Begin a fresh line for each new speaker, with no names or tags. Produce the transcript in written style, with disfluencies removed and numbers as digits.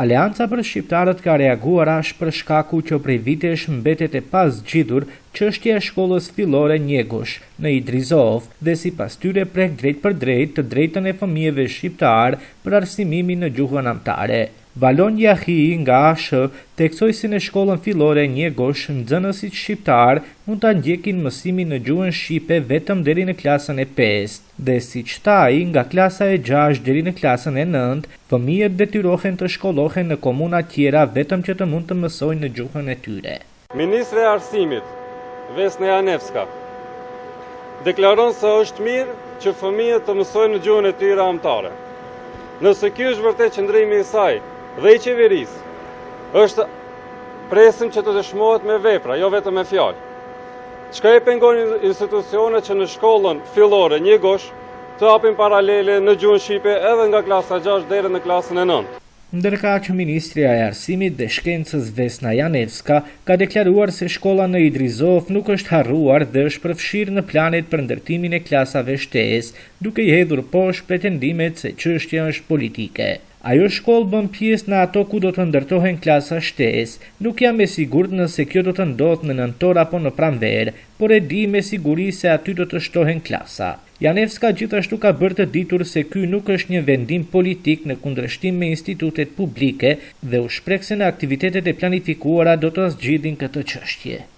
Aleanca për shqiptarët ka reaguar ashtë për shkaku që prej vitesh mbetet e pas zgjidhur çështja e shkollës fillore Njegosh në Idrizov dhe sipas tyre prek drejt për drejt të drejtën e fëmijëve shqiptar për arsimimin në gjuhën anëtare. Valon Jahi nga ASH theksoi se në shkollën fillore Njegosh nxënësit shqiptar mund ta ndjekin mësimin në gjuhën shqipe vetëm deri në klasën e 5 dhe siç thai nga klasa e 6 deri në klasën e 9 fëmijët detyrohen të shkollohen në komuna tjera vetëm që të mund të mësojnë në gjuhën e tyre.
Ministri i Arsimit Vesna Janevska deklaron se është mirë që fëmijët të mësojnë në gjuhën e tyre anëtare. Nëse ky është vërtet qëndrimi i saj dhe i qeverisë, është presim që të dëshmohet me vepra, jo vetëm me fjalë. Çka e pengon institucionet që në shkollën fillore Njegosh të hapin paralele në gjuhën shqipe edhe nga klasa 6 deri në klasën e 9.
Ndërka që Ministria e Arsimit dhe Shkencës Vesna Janevska ka deklaruar se shkolla në Idrizov nuk është harruar dhe është përfshirë në planet për ndërtimin e klasave shtesë, duke i hedhur poshtë pretendimet se çështja është politike. Ajo shkollë bën pjesë në ato ku do të ndërtohen klasa shtesë, nuk jam e sigurt nëse kjo do të ndodhë në nëntor apo në pranverë, por e di me siguri se aty do të shtohen klasa. Janevska gjithashtu ka bërë të ditur se ky nuk është një vendim politik në kundërshtim me institutet publike dhe u shpreh se në aktivitetet e planifikuara do të zgjidhin këtë çështje.